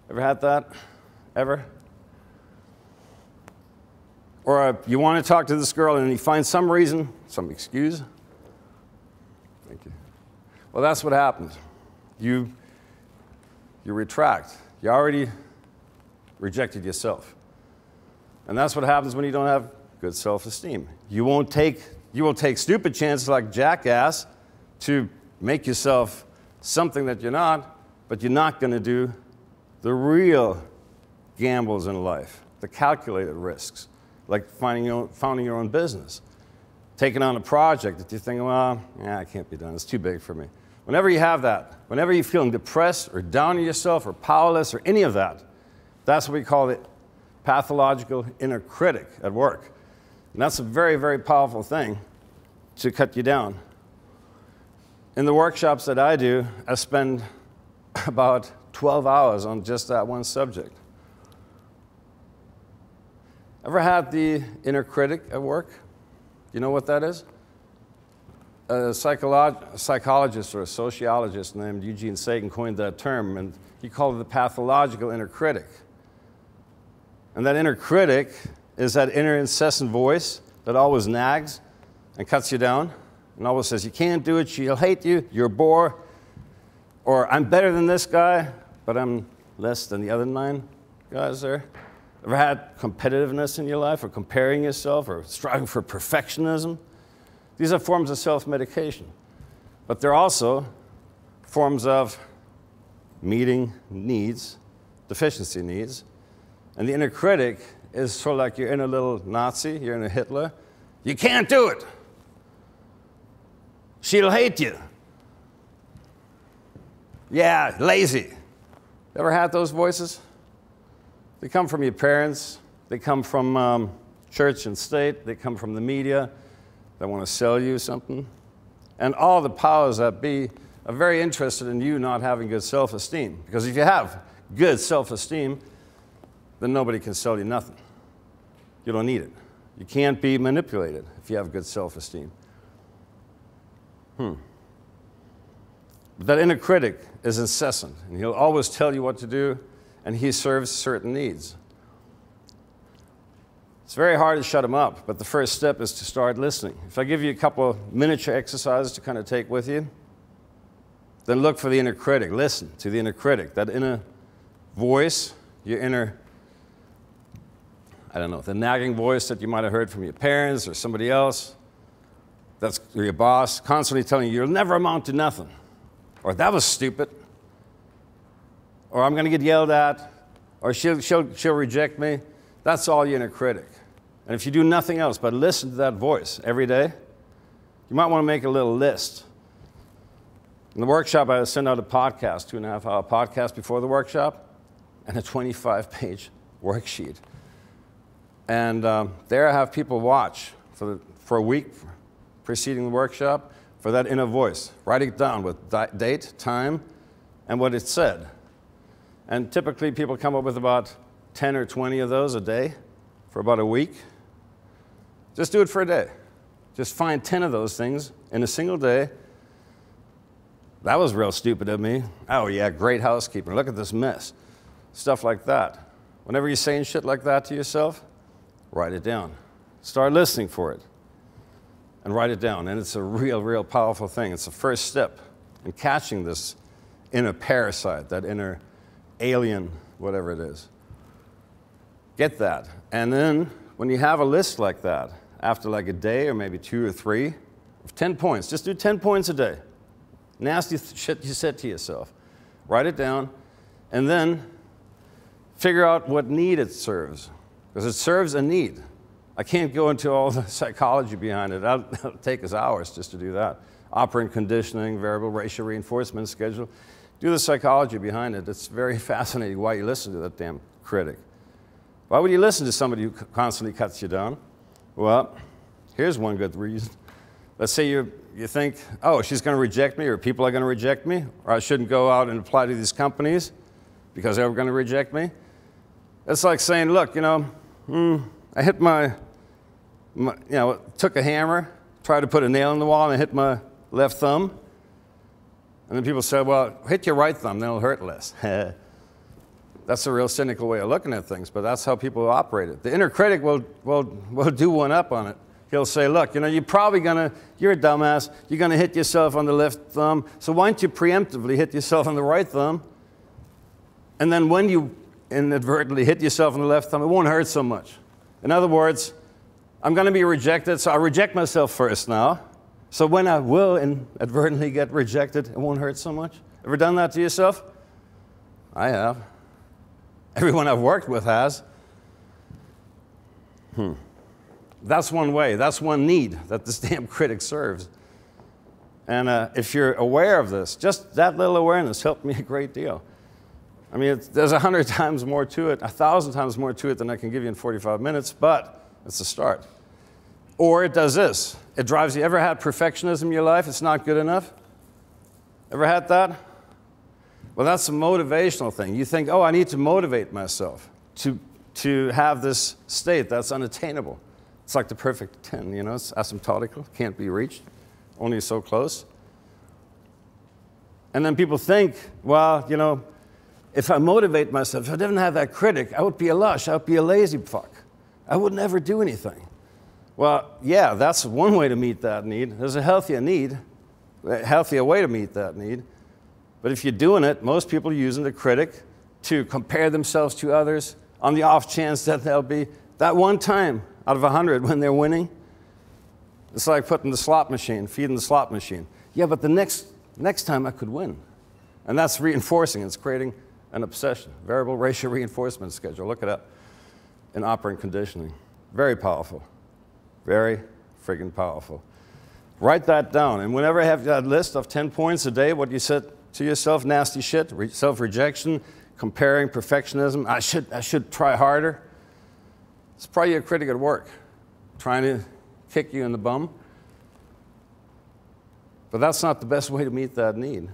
Ever had that? Ever? Or you want to talk to this girl and you find some reason, some excuse. Thank you. Well, that's what happens. You retract. You already rejected yourself. And that's what happens when you don't have good self-esteem. You will take stupid chances like jackass to make yourself something that you're not, but you're not going to do the real gambles in life, the calculated risks, like founding your own business, taking on a project that you think, well, yeah, it can't be done, it's too big for me. Whenever you have that, whenever you're feeling depressed or down on yourself or powerless or any of that, that's what we call the pathological inner critic at work. And that's a very, very powerful thing to cut you down. In the workshops that I do, I spend about 12 hours on just that one subject. Ever had the inner critic at work? You know what that is? A psychologist or a sociologist named Eugene Sagan coined that term, and he called it the pathological inner critic. And that inner critic is that inner incessant voice that always nags and cuts you down and always says, you can't do it, she'll hate you, you're a bore, or I'm better than this guy, but I'm less than the other 9 guys there. Ever had competitiveness in your life, or comparing yourself, or striving for perfectionism? These are forms of self-medication. But they're also forms of meeting needs, deficiency needs. And the inner critic is sort of like your inner little Nazi, your inner Hitler. You can't do it. She'll hate you. Yeah, lazy. Ever had those voices? They come from your parents. They come from church and state. They come from the media. They want to sell you something. And all the powers that be are very interested in you not having good self-esteem. Because if you have good self-esteem, then nobody can sell you nothing. You don't need it. You can't be manipulated if you have good self-esteem. But that inner critic is incessant, and he'll always tell you what to do, and he serves certain needs. It's very hard to shut him up, but the first step is to start listening. If I give you a couple of miniature exercises to kind of take with you, then look for the inner critic. Listen to the inner critic, that inner voice, your inner, I don't know, the nagging voice that you might have heard from your parents or somebody else, that's your boss, constantly telling you, you'll never amount to nothing. Or that was stupid. Or I'm going to get yelled at. Or she'll reject me. That's all your inner critic. And if you do nothing else but listen to that voice every day, you might want to make a little list. In the workshop, I send out a podcast, 2.5-hour podcast before the workshop, and a 25-page worksheet. And there I have people watch for a week preceding the workshop for that inner voice. Write it down with date, time, and what it said. And typically people come up with about 10 or 20 of those a day for about a week. Just do it for a day. Just find 10 of those things in a single day. That was real stupid of me. Oh yeah, great housekeeping. Look at this mess. Stuff like that. Whenever you're saying shit like that to yourself, write it down. Start listening for it. And write it down. And it's a real, real powerful thing. It's the first step in catching this inner parasite, that inner alien, whatever it is. Get that. And then when you have a list like that, after like a day or maybe 2 or 3, of 10 points, just do 10 points a day. Nasty shit you said to yourself. Write it down, and then figure out what need it serves. Because it serves a need. I can't go into all the psychology behind it. That'll take us hours just to do that. Operant conditioning, variable ratio reinforcement schedule. Do the psychology behind it. It's very fascinating why you listen to that damn critic. Why would you listen to somebody who constantly cuts you down? Well, here's one good reason. Let's say you think, oh, she's going to reject me, or people are going to reject me, or I shouldn't go out and apply to these companies because they're going to reject me. It's like saying, look, you know, I hit took a hammer, tried to put a nail in the wall, and I hit my left thumb. And then people said, well, hit your right thumb, then it'll hurt less. That's a real cynical way of looking at things, but that's how people operate it. The inner critic will do one up on it. He'll say, look, you know, you're a dumbass, you're gonna hit yourself on the left thumb, so why don't you preemptively hit yourself on the right thumb? And then when you inadvertently hit yourself on the left thumb, it won't hurt so much. In other words, I'm gonna be rejected, so I'll reject myself first now. So when I will inadvertently get rejected, it won't hurt so much. Ever done that to yourself? I have. Everyone I've worked with has. That's one way, that's one need that this damn critic serves. And if you're aware of this, just that little awareness helped me a great deal. I mean, there's 100 times more to it, 1,000 times more to it than I can give you in 45 minutes, but it's a start. Or it does this. It drives you. Ever had perfectionism in your life? It's not good enough? Ever had that? Well, that's a motivational thing. You think, oh, I need to motivate myself to have this state that's unattainable. It's like the perfect 10, you know, it's asymptotical, can't be reached, only so close. And then people think, well, you know, if I motivate myself, if I didn't have that critic, I would be a lush, I would be a lazy fuck. I would never do anything. Well, yeah, that's one way to meet that need. There's a healthier way to meet that need. But if you're doing it, most people are using the critic to compare themselves to others on the off chance that they'll be that one time out of 100 when they're winning. It's like putting the slot machine, feeding the slot machine. Yeah, but the next time I could win. And that's reinforcing. It's creating an obsession. Variable ratio reinforcement schedule. Look it up in operant conditioning. Very powerful. Very friggin' powerful. Write that down. And whenever I have that list of 10 points a day, what you said to yourself, nasty shit, self-rejection, comparing, perfectionism, I should try harder. It's probably a critic at work, trying to kick you in the bum. But that's not the best way to meet that need.